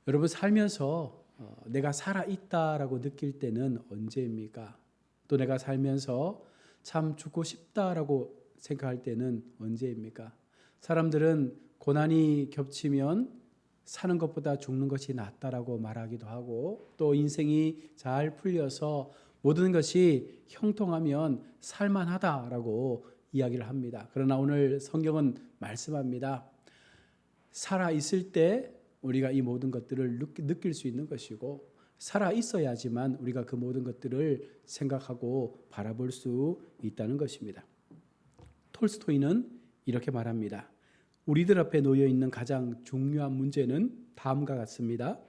여러분 살면서 내가 살아있다라고 느낄 때는 언제입니까? 또 내가 살면서 참 죽고 싶다라고 생각할 때는 언제입니까? 사람들은 고난이 겹치면 사는 것보다 죽는 것이 낫다라고 말하기도 하고, 또 인생이 잘 풀려서 모든 것이 형통하면 살만하다라고 이야기를 합니다. 그러나 오늘 성경은 말씀합니다. 살아 있을 때 우리가 이 모든 것들을 느낄 수 있는 것이고, 살아 있어야지만 우리가 그 모든 것들을 생각하고 바라볼 수 있다는 것입니다. 톨스토이는 이렇게 말합니다. 우리들 앞에 놓여 있는 가장 중요한 문제는 다음과 같습니다.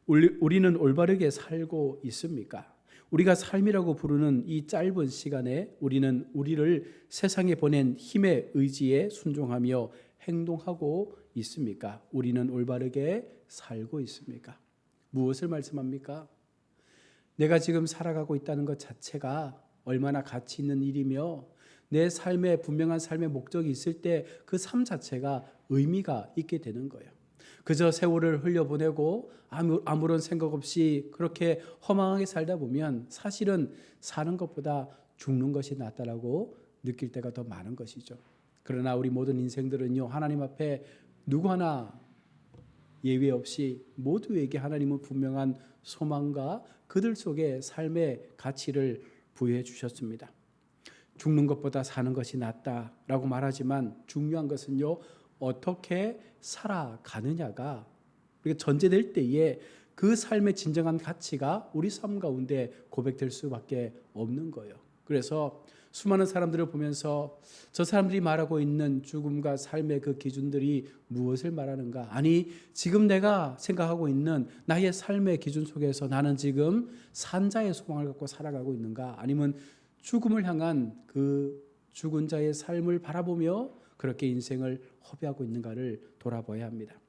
우리는 올바르게 살고 있습니까? 우리가 삶이라고 부르는 이 짧은 시간에 우리는 우리를 세상에 보낸 힘의 의지에 순종하며 행동하고 있습니까? 우리는 올바르게 살고 있습니까? 무엇을 말씀합니까? 내가 지금 살아가고 있다는 것 자체가 얼마나 가치 있는 일이며, 내 삶에 분명한 삶의 목적이 있을 때 그 삶 자체가 의미가 있게 되는 거예요. 그저 세월을 흘려보내고 아무런 생각 없이 그렇게 허망하게 살다 보면 사실은 사는 것보다 죽는 것이 낫다라고 느낄 때가 더 많은 것이죠. 그러나 우리 모든 인생들은요, 하나님 앞에 누구 하나 예외 없이 모두에게 하나님은 분명한 소망과 그들 속에 삶의 가치를 부여해 주셨습니다. 죽는 것보다 사는 것이 낫다라고 말하지만 중요한 것은요, 어떻게 살아가느냐가 우리가 전제될 때에 그 삶의 진정한 가치가 우리 삶 가운데 고백될 수밖에 없는 거예요. 그래서 수많은 사람들을 보면서 저 사람들이 말하고 있는 죽음과 삶의 그 기준들이 무엇을 말하는가? 아니, 지금 내가 생각하고 있는 나의 삶의 기준 속에서 나는 지금 산자의 소망을 갖고 살아가고 있는가? 아니면 죽음을 향한 그 죽은 자의 삶을 바라보며 그렇게 인생을 허비하고 있는가를 돌아봐야 합니다.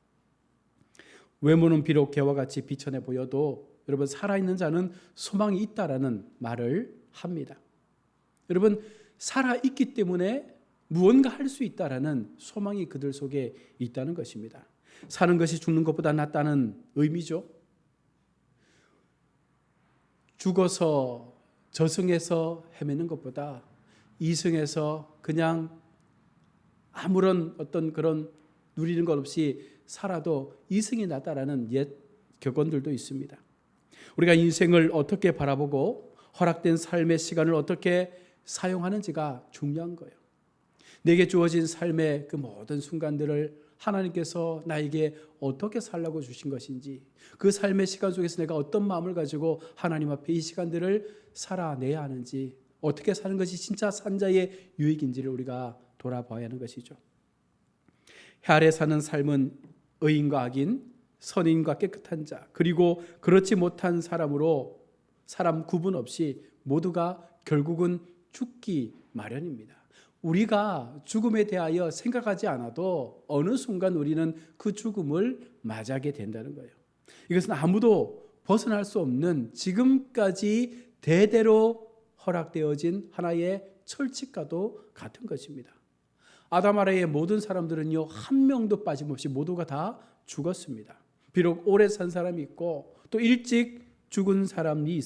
외모는 비록 개와 같이 비천해 보여도 여러분, 살아있는 자는 소망이 있다라는 말을 합니다. 여러분, 살아있기 때문에 무언가 할 수 있다라는 소망이 그들 속에 있다는 것입니다. 사는 것이 죽는 것보다 낫다는 의미죠. 죽어서 저승에서 헤매는 것보다 이승에서 그냥 아무런 어떤 그런 누리는 것 없이 살아도 이승이 낫다라는 옛 격언들도 있습니다. 우리가 인생을 어떻게 바라보고 허락된 삶의 시간을 어떻게 사용하는지가 중요한 거예요. 내게 주어진 삶의 그 모든 순간들을 하나님께서 나에게 어떻게 살라고 주신 것인지, 그 삶의 시간 속에서 내가 어떤 마음을 가지고 하나님 앞에 이 시간들을 살아내야 하는지, 어떻게 사는 것이 진짜 산자의 유익인지를 우리가 돌아봐야 하는 것이죠. 해 아래 사는 삶은 의인과 악인, 선인과 깨끗한 자, 그리고 그렇지 못한 사람으로 사람 구분 없이 모두가 결국은 죽기 마련입니다. 우리가 죽음에 대하여 생각하지 않아도 어느 순간 우리는 그 죽음을 맞이하게 된다는 거예요. 이것은 아무도 벗어날 수 없는 지금까지 대대로 허락되어진 하나의 철칙과도 같은 것입니다. 아담 아래의 모든 사람들은요, 한 명도 빠짐없이 모두가 다 죽었습니다. 비록 오래 산 사람이 있고 또 일찍 죽은 사람이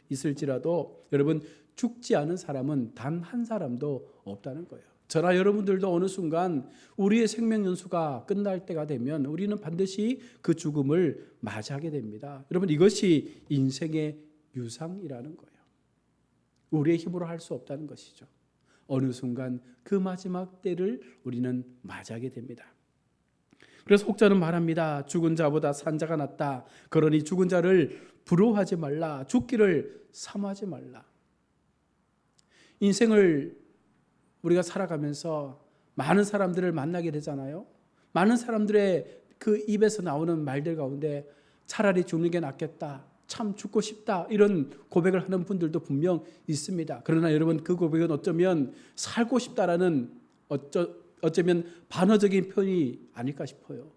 있을지라도 여러분, 죽지 않은 사람은 단 한 사람도 없다는 거예요. 저나 여러분들도 어느 순간 우리의 생명 연수가 끝날 때가 되면 우리는 반드시 그 죽음을 맞이하게 됩니다. 여러분, 이것이 인생의 유상이라는 거예요. 우리의 힘으로 할 수 없다는 것이죠. 어느 순간 그 마지막 때를 우리는 맞이하게 됩니다. 그래서 혹자는 말합니다. 죽은 자보다 산 자가 낫다. 그러니 죽은 자를 부러워하지 말라. 죽기를 사모하지 말라. 인생을 우리가 살아가면서 많은 사람들을 만나게 되잖아요. 많은 사람들의 그 입에서 나오는 말들 가운데 차라리 죽는 게 낫겠다, 참 죽고 싶다, 이런 고백을 하는 분들도 분명 있습니다. 그러나 여러분, 그 고백은 어쩌면 살고 싶다라는 어쩌면 반어적인 표현이 아닐까 싶어요.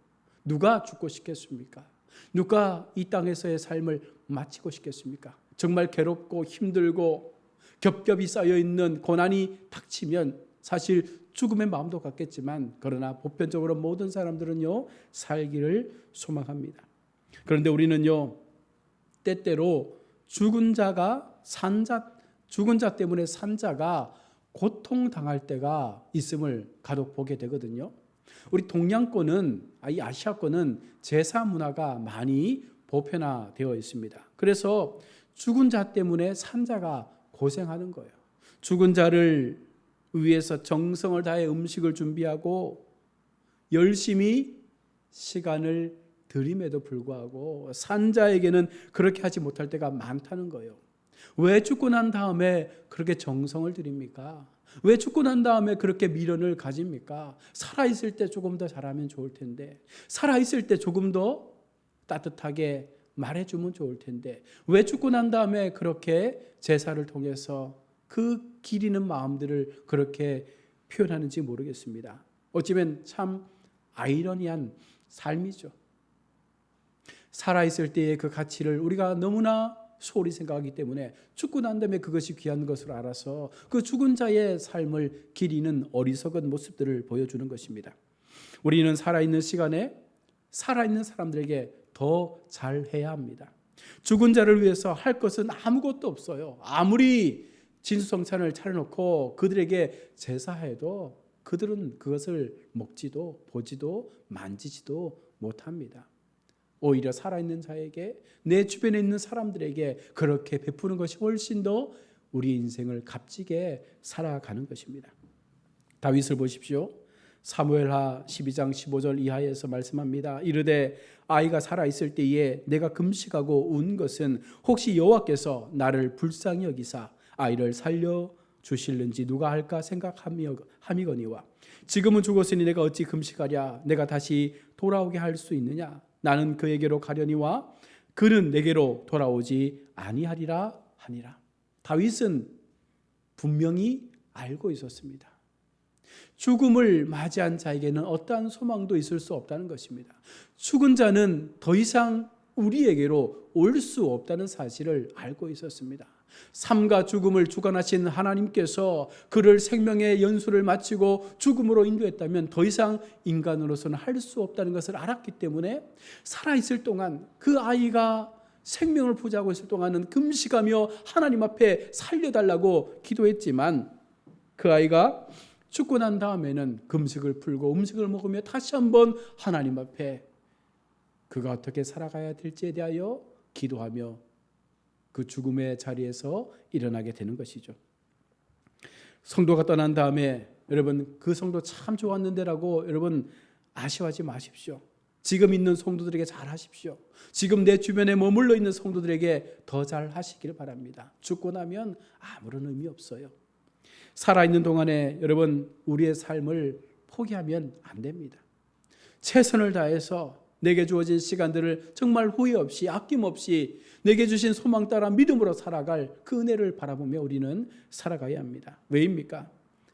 누가 죽고 싶겠습니까? 누가 이 땅에서의 삶을 마치고 싶겠습니까? 정말 괴롭고 힘들고 겹겹이 쌓여있는 고난이 닥치면 사실 죽음의 마음도 갖겠지만, 그러나 보편적으로 모든 사람들은요, 살기를 소망합니다. 그런데 우리는요, 때때로 죽은 자 때문에 산 자가 고통당할 때가 있음을 간혹 보게 되거든요. 우리 동양권은, 이 아시아권은 제사 문화가 많이 보편화되어 있습니다. 그래서 죽은 자 때문에 산 자가 고생하는 거예요. 죽은 자를 위해서 정성을 다해 음식을 준비하고 열심히 시간을 들임에도 불구하고 산 자에게는 그렇게 하지 못할 때가 많다는 거예요. 왜 죽고 난 다음에 그렇게 정성을 들입니까? 왜 죽고 난 다음에 그렇게 미련을 가집니까? 살아있을 때 조금 더 잘하면 좋을 텐데, 살아있을 때 조금 더 따뜻하게 말해주면 좋을 텐데, 왜 죽고 난 다음에 그렇게 제사를 통해서 그 기리는 마음들을 그렇게 표현하는지 모르겠습니다. 어쩌면 참 아이러니한 삶이죠. 살아있을 때의 그 가치를 우리가 너무나 소홀히 생각하기 때문에 죽고 난 다음에 그것이 귀한 것으로 알아서 그 죽은 자의 삶을 기리는 어리석은 모습들을 보여주는 것입니다. 우리는 살아있는 시간에 살아있는 사람들에게 더 잘해야 합니다. 죽은 자를 위해서 할 것은 아무것도 없어요. 아무리 진수성찬을 차려놓고 그들에게 제사해도 그들은 그것을 먹지도 보지도 만지지도 못합니다. 오히려 살아있는 자에게, 내 주변에 있는 사람들에게 그렇게 베푸는 것이 훨씬 더 우리 인생을 값지게 살아가는 것입니다. 다윗을 보십시오. 사무엘하 12장 15절 이하에서 말씀합니다. 이르되 아이가 살아있을 때에 내가 금식하고 운 것은 혹시 여호와께서 나를 불쌍히 여기사 아이를 살려주실는지 누가 할까 생각함이거니와 지금은 죽었으니 내가 어찌 금식하랴. 내가 다시 돌아오게 할 수 있느냐. 나는 그에게로 가려니와 그는 내게로 돌아오지 아니하리라 하니라. 다윗은 분명히 알고 있었습니다. 죽음을 맞이한 자에게는 어떠한 소망도 있을 수 없다는 것입니다. 죽은 자는 더 이상 우리에게로 올 수 없다는 사실을 알고 있었습니다. 삶과 죽음을 주관하신 하나님께서 그를 생명의 연수를 마치고 죽음으로 인도했다면 더 이상 인간으로서는 할 수 없다는 것을 알았기 때문에 살아있을 동안, 그 아이가 생명을 보자고 있을 동안은 금식하며 하나님 앞에 살려달라고 기도했지만, 그 아이가 죽고 난 다음에는 금식을 풀고 음식을 먹으며 다시 한번 하나님 앞에 그가 어떻게 살아가야 될지에 대하여 기도하며 그 죽음의 자리에서 일어나게 되는 것이죠. 성도가 떠난 다음에 여러분, 그 성도 참 좋았는데라고 여러분 아쉬워하지 마십시오. 지금 있는 성도들에게 잘 하십시오. 지금 내 주변에 머물러 있는 성도들에게 더 잘 하시기를 바랍니다. 죽고 나면 아무런 의미 없어요. 살아있는 동안에 여러분, 우리의 삶을 포기하면 안 됩니다. 최선을 다해서 내게 주어진 시간들을 정말 후회 없이 아낌없이 내게 주신 소망 따라 믿음으로 살아갈 그 은혜를 바라보며 우리는 살아가야 합니다. 왜입니까?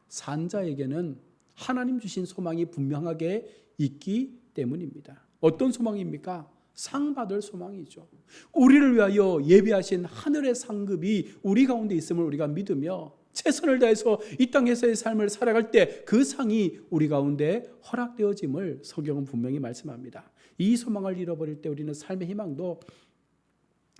산 자에게는 하나님 주신 소망이 분명하게 있기 때문입니다. 어떤 소망입니까? 상 받을 소망이죠. 우리를 위하여 예비하신 하늘의 상급이 우리 가운데 있음을 우리가 믿으며 최선을 다해서 이 땅에서의 삶을 살아갈 때 그 상이 우리 가운데 허락되어짐을 성경은 분명히 말씀합니다. 이 소망을 잃어버릴 때 우리는 삶의 희망도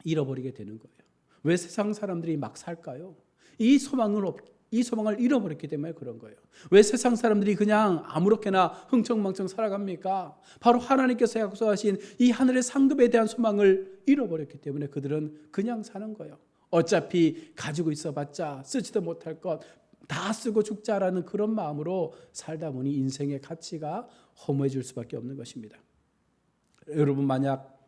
잃어버리게 되는 거예요. 왜 세상 사람들이 막 살까요? 이 소망을 잃어버렸기 때문에 그런 거예요. 왜 세상 사람들이 그냥 아무렇게나 흥청망청 살아갑니까? 바로 하나님께서 약속하신 이 하늘의 상급에 대한 소망을 잃어버렸기 때문에 그들은 그냥 사는 거예요. 어차피 가지고 있어봤자 쓰지도 못할 것 다 쓰고 죽자라는 그런 마음으로 살다 보니 인생의 가치가 허무해질 수밖에 없는 것입니다. 여러분, 만약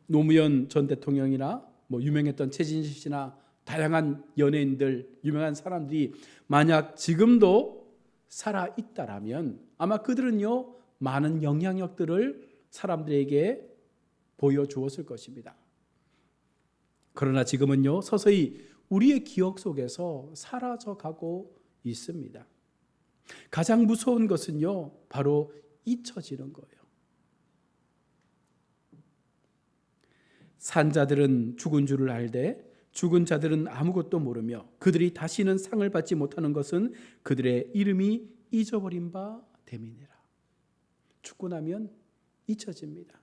노무현 전 대통령이나 유명했던 최진실 씨나 다양한 연예인들, 유명한 사람들이 만약 지금도 살아있다라면 아마 그들은요, 많은 영향력들을 사람들에게 보여주었을 것입니다. 그러나 지금은요, 서서히 우리의 기억 속에서 사라져가고 있습니다. 가장 무서운 것은요, 바로 잊혀지는 거예요. 산 자들은 죽은 줄을 알되 죽은 자들은 아무것도 모르며 그들이 다시는 상을 받지 못하는 것은 그들의 이름이 잊어버린 바 됨이니라. 죽고 나면 잊혀집니다.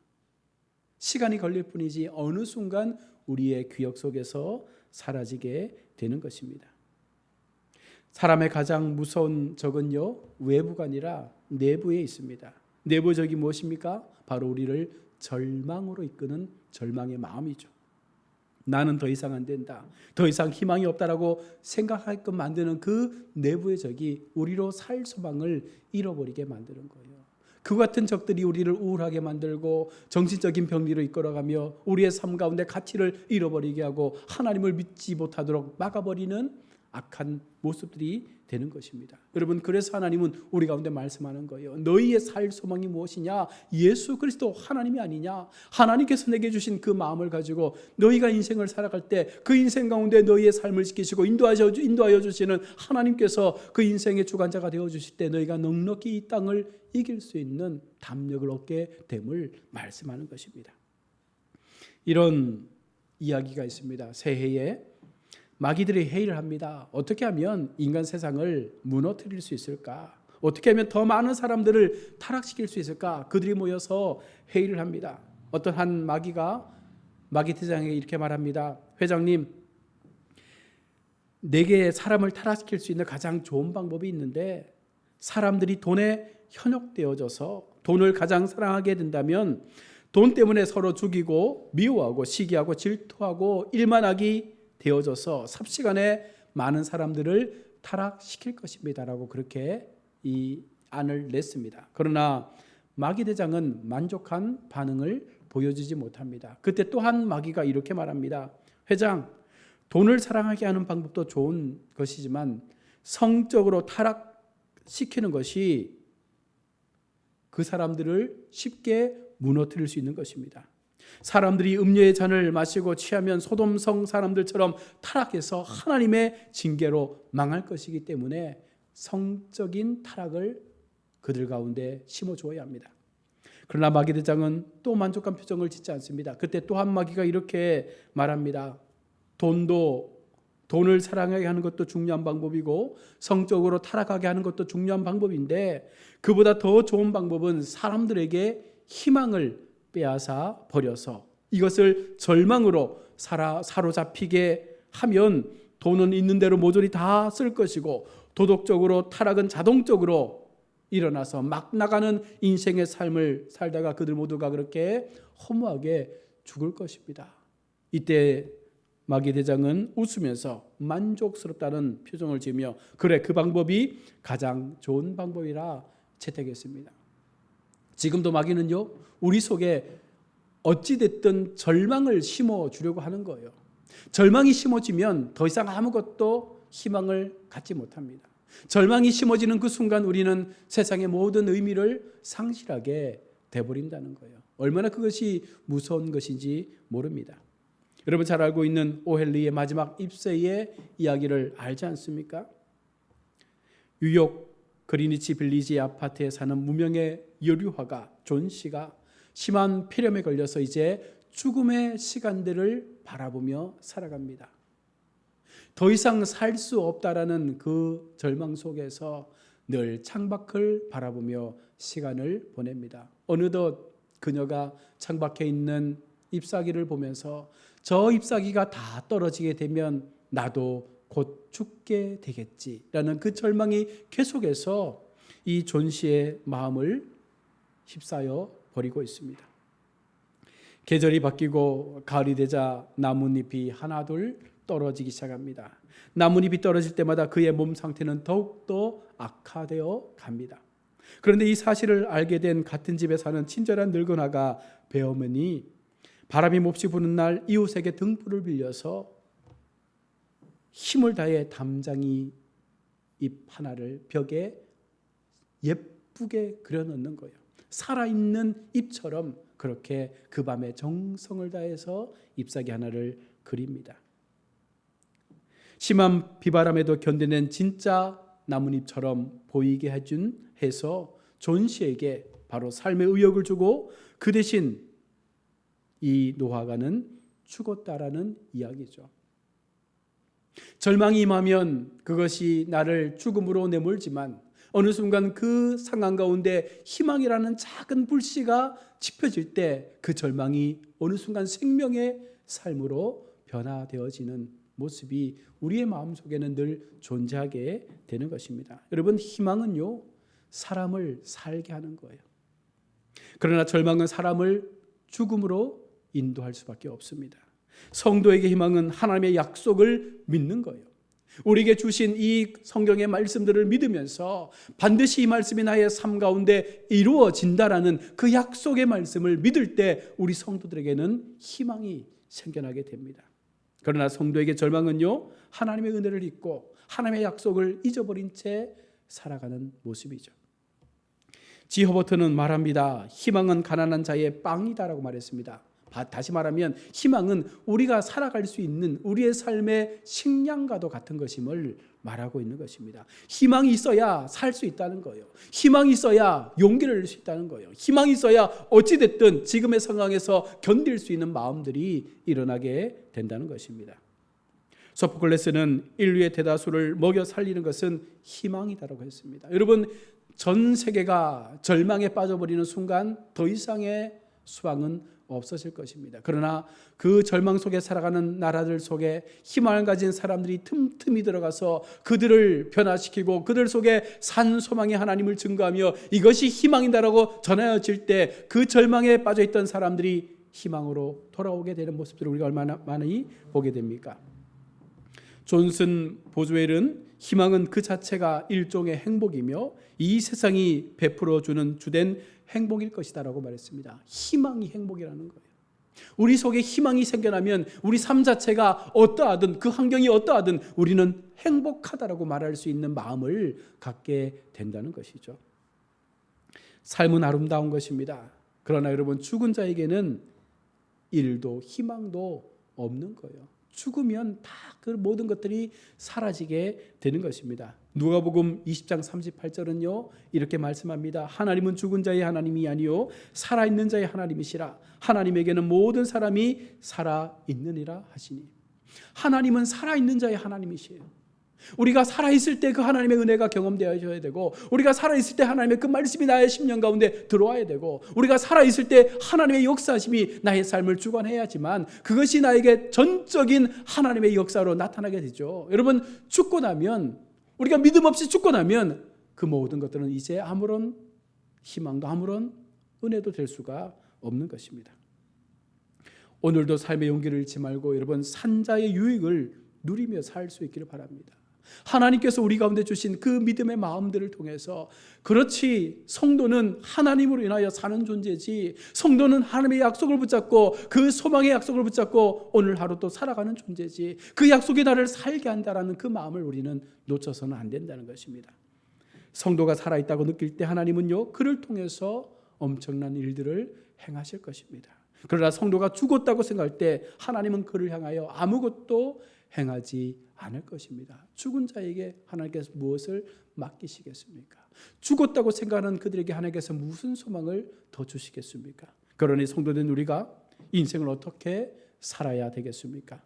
시간이 걸릴 뿐이지 어느 순간 우리의 기억 속에서 사라지게 되는 것입니다. 사람의 가장 무서운 적은요, 외부가 아니라 내부에 있습니다. 내부 적이 무엇입니까? 바로 우리를 절망으로 이끄는 절망의 마음이죠. 나는 더 이상 안 된다, 더 이상 희망이 없다라고 생각하게끔 만드는 그 내부의 적이 우리로 살 소망을 잃어버리게 만드는 거예요. 그 같은 적들이 우리를 우울하게 만들고 정신적인 병리로 이끌어가며 우리의 삶 가운데 가치를 잃어버리게 하고 하나님을 믿지 못하도록 막아버리는 악한 모습들이 되는 것입니다. 여러분, 그래서 하나님은 우리 가운데 말씀하는 거예요. 너희의 살 소망이 무엇이냐? 예수 그리스도 하나님이 아니냐? 하나님께서 내게 주신 그 마음을 가지고 너희가 인생을 살아갈 때 그 인생 가운데 너희의 삶을 지키시고 인도하여 주시는 하나님께서 그 인생의 주관자가 되어 주실 때 너희가 넉넉히 이 땅을 이길 수 있는 담력을 얻게 됨을 말씀하는 것입니다. 이런 이야기가 있습니다. 새해에 마귀들이 회의를 합니다. 어떻게 하면 인간 세상을 무너뜨릴 수 있을까? 어떻게 하면 더 많은 사람들을 타락시킬 수 있을까? 그들이 모여서 회의를 합니다. 어떤 한 마귀가 마귀 대장에게 이렇게 말합니다. 회장님, 내게 사람을 타락시킬 수 있는 가장 좋은 방법이 있는데 사람들이 돈에 현혹되어져서 돈을 가장 사랑하게 된다면 돈 때문에 서로 죽이고 미워하고 시기하고 질투하고 일만하기 되어져서 삽시간에 많은 사람들을 타락시킬 것입니다라고 그렇게 이 안을 냈습니다. 그러나 마귀 대장은 만족한 반응을 보여주지 못합니다. 그때 또한 마귀가 이렇게 말합니다. 회장, 돈을 사랑하게 하는 방법도 좋은 것이지만 성적으로 타락시키는 것이 그 사람들을 쉽게 무너뜨릴 수 있는 것입니다. 사람들이 음료의 잔을 마시고 취하면 소돔성 사람들처럼 타락해서 하나님의 징계로 망할 것이기 때문에 성적인 타락을 그들 가운데 심어주어야 합니다. 그러나 마귀 대장은 또 만족한 표정을 짓지 않습니다. 그때 또 한 마귀가 이렇게 말합니다. 돈을 사랑하게 하는 것도 중요한 방법이고 성적으로 타락하게 하는 것도 중요한 방법인데 그보다 더 좋은 방법은 사람들에게 희망을 빼앗아 버려서 이것을 절망으로 사로잡히게 하면 돈은 있는 대로 모조리 다 쓸 것이고 도덕적으로 타락은 자동적으로 일어나서 막 나가는 인생의 삶을 살다가 그들 모두가 그렇게 허무하게 죽을 것입니다. 이때 마귀 대장은 웃으면서 만족스럽다는 표정을 지으며 그래, 그 방법이 가장 좋은 방법이라 채택했습니다. 지금도 마귀는요, 우리 속에 어찌됐든 절망을 심어주려고 하는 거예요. 절망이 심어지면 더 이상 아무것도 희망을 갖지 못합니다. 절망이 심어지는 그 순간 우리는 세상의 모든 의미를 상실하게 돼버린다는 거예요. 얼마나 그것이 무서운 것인지 모릅니다. 여러분 잘 알고 있는 오헬리의 마지막 입세의 이야기를 알지 않습니까? 뉴욕 그리니치 빌리지 아파트에 사는 무명의 여류화가 존 씨가 심한 폐렴에 걸려서 이제 죽음의 시간들을 바라보며 살아갑니다. 더 이상 살 수 없다라는 그 절망 속에서 늘 창밖을 바라보며 시간을 보냅니다. 어느덧 그녀가 창밖에 있는 ip사귀를 보면서 저 ip사귀가 다 떨어지게 되면 나도 곧 죽게 되겠지라는 그 절망이 계속해서 이 존 씨의 마음을 휩싸여 버리고 있습니다. 계절이 바뀌고 가을이 되자 나뭇잎이 하나둘 떨어지기 시작합니다. 나뭇잎이 떨어질 때마다 그의 몸 상태는 더욱더 악화되어 갑니다. 그런데 이 사실을 알게 된 같은 집에 사는 친절한 늙은아가 배어머니 바람이 몹시 부는 날 이웃에게 등불을 빌려서 힘을 다해 담장이 잎 하나를 벽에 예쁘게 그려놓는 거예요. 살아있는 잎처럼 그렇게 그 밤에 정성을 다해서 잎사귀 하나를 그립니다. 심한 비바람에도 견뎌낸 진짜 나뭇잎처럼 보이게 해서 존 씨에게 바로 삶의 의욕을 주고 그 대신 이 노화가는 죽었다라는 이야기죠. 절망이 임하면 그것이 나를 죽음으로 내몰지만 어느 순간 그 상황 가운데 희망이라는 작은 불씨가 짚어질 때 그 절망이 어느 순간 생명의 삶으로 변화되어지는 모습이 우리의 마음속에는 늘 존재하게 되는 것입니다. 여러분, 희망은요, 사람을 살게 하는 거예요. 그러나 절망은 사람을 죽음으로 인도할 수밖에 없습니다. 성도에게 희망은 하나님의 약속을 믿는 거예요. 우리에게 주신 이 성경의 말씀들을 믿으면서 반드시 이 말씀이 나의 삶 가운데 이루어진다라는 그 약속의 말씀을 믿을 때 우리 성도들에게는 희망이 생겨나게 됩니다. 그러나 성도에게 절망은요, 하나님의 은혜를 잊고 하나님의 약속을 잊어버린 채 살아가는 모습이죠. 지 허버트는 말합니다. 희망은 가난한 자의 빵이다라고 말했습니다. 다시 말하면 희망은 우리가 살아갈 수 있는 우리의 삶의 식량과도 같은 것임을 말하고 있는 것입니다. 희망이 있어야 살 수 있다는 거예요. 희망이 있어야 용기를 낼 수 있다는 거예요. 희망이 있어야 어찌됐든 지금의 상황에서 견딜 수 있는 마음들이 일어나게 된다는 것입니다. 소포클레스는 인류의 대다수를 먹여 살리는 것은 희망이다라고 했습니다. 여러분, 전 세계가 절망에 빠져버리는 순간 더 이상의 수확은 없어질 것입니다. 그러나 그 절망 속에 살아가는 나라들 속에 희망을 가진 사람들이 틈틈이 들어가서 그들을 변화시키고 그들 속에 산 소망의 하나님을 증거하며 이것이 희망이다라고 전하여질 때 그 절망에 빠져있던 사람들이 희망으로 돌아오게 되는 모습들을 우리가 얼마나 많이 보게 됩니까? 존슨 보즈웰은 희망은 그 자체가 일종의 행복이며 이 세상이 베풀어주는 주된 행복일 것이다라고 말했습니다. 희망이 행복이라는 거예요. 우리 속에 희망이 생겨나면 우리 삶 자체가 어떠하든 그 환경이 어떠하든 우리는 행복하다라고 말할 수 있는 마음을 갖게 된다는 것이죠. 삶은 아름다운 것입니다. 그러나 여러분, 죽은 자에게는 일도 희망도 없는 거예요. 죽으면 다 그 모든 것들이 사라지게 되는 것입니다. 누가복음 20장 38절은요 이렇게 말씀합니다. 하나님은 죽은 자의 하나님이 아니요 살아있는 자의 하나님이시라. 하나님에게는 모든 사람이 살아있느니라 하시니. 하나님은 살아있는 자의 하나님이시에요. 우리가 살아있을 때 그 하나님의 은혜가 경험되어야 되고, 우리가 살아있을 때 하나님의 그 말씀이 나의 심령 가운데 들어와야 되고, 우리가 살아있을 때 하나님의 역사심이 나의 삶을 주관해야지만 그것이 나에게 전적인 하나님의 역사로 나타나게 되죠. 여러분, 죽고 나면, 우리가 믿음 없이 죽고 나면 그 모든 것들은 이제 아무런 희망도 아무런 은혜도 될 수가 없는 것입니다. 오늘도 삶의 용기를 잃지 말고 여러분, 산자의 유익을 누리며 살 수 있기를 바랍니다. 하나님께서 우리 가운데 주신 그 믿음의 마음들을 통해서, 그렇지, 성도는 하나님으로 인하여 사는 존재지, 성도는 하나님의 약속을 붙잡고 그 소망의 약속을 붙잡고 오늘 하루 또 살아가는 존재지, 그 약속이 나를 살게 한다라는 그 마음을 우리는 놓쳐서는 안 된다는 것입니다. 성도가 살아있다고 느낄 때 하나님은요 그를 통해서 엄청난 일들을 행하실 것입니다. 그러나 성도가 죽었다고 생각할 때 하나님은 그를 향하여 아무것도 행하지 않을 것입니다. 죽은 자에게 하나님께서 무엇을 맡기시겠습니까? 죽었다고 생각하는 그들에게 하나님께서 무슨 소망을 더 주시겠습니까? 그러니 성도된 우리가 인생을 어떻게 살아야 되겠습니까?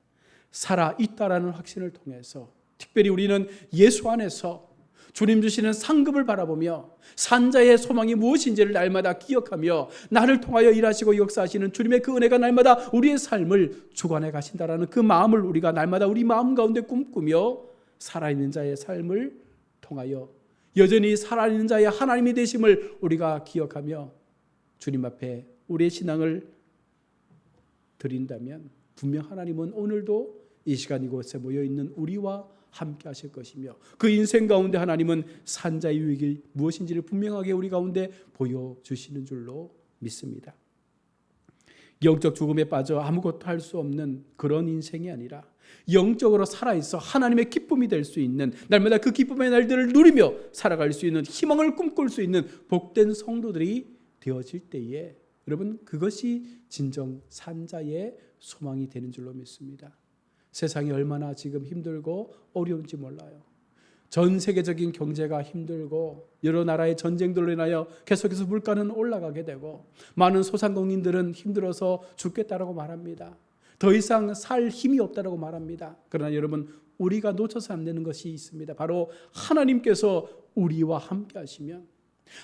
살아있다라는 확신을 통해서, 특별히 우리는 예수 안에서 주님 주시는 상급을 바라보며 산자의 소망이 무엇인지를 날마다 기억하며 나를 통하여 일하시고 역사하시는 주님의 그 은혜가 날마다 우리의 삶을 주관해 가신다라는 그 마음을 우리가 날마다 우리 마음 가운데 꿈꾸며 살아있는 자의 삶을 통하여 여전히 살아있는 자의 하나님이 되심을 우리가 기억하며 주님 앞에 우리의 신앙을 드린다면 분명 하나님은 오늘도 이 시간 이곳에 모여있는 우리와 함께 하실 것이며 그 인생 가운데 하나님은 산자의 유익이 무엇인지를 분명하게 우리 가운데 보여주시는 줄로 믿습니다. 영적 죽음에 빠져 아무것도 할 수 없는 그런 인생이 아니라 영적으로 살아있어 하나님의 기쁨이 될 수 있는, 날마다 그 기쁨의 날들을 누리며 살아갈 수 있는, 희망을 꿈꿀 수 있는 복된 성도들이 되어질 때에 여러분, 그것이 진정 산자의 소망이 되는 줄로 믿습니다. 세상이 얼마나 지금 힘들고 어려운지 몰라요. 전 세계적인 경제가 힘들고 여러 나라의 전쟁들로 인하여 계속해서 물가는 올라가게 되고 많은 소상공인들은 힘들어서 죽겠다라고 말합니다. 더 이상 살 힘이 없다라고 말합니다. 그러나 여러분, 우리가 놓쳐서 안 되는 것이 있습니다. 바로 하나님께서 우리와 함께 하시면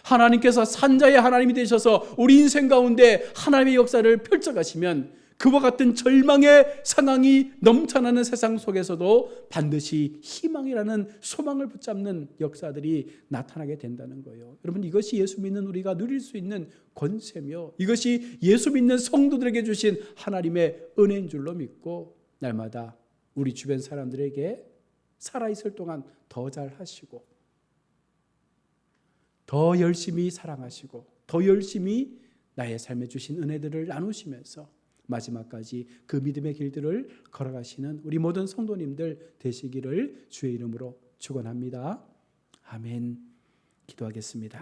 하나님께서 산자의 하나님이 되셔서 우리 인생 가운데 하나님의 역사를 펼쳐가시면 그와 같은 절망의 상황이 넘쳐나는 세상 속에서도 반드시 희망이라는 소망을 붙잡는 역사들이 나타나게 된다는 거예요. 여러분, 이것이 예수 믿는 우리가 누릴 수 있는 권세며 이것이 예수 믿는 성도들에게 주신 하나님의 은혜인 줄로 믿고 날마다 우리 주변 사람들에게 살아있을 동안 더 잘하시고 더 열심히 사랑하시고 더 열심히 나의 삶에 주신 은혜들을 나누시면서 마지막까지 그 믿음의 길들을 걸어가시는 우리 모든 성도님들 되시기를 주의 이름으로 축원합니다. 아멘. 기도하겠습니다.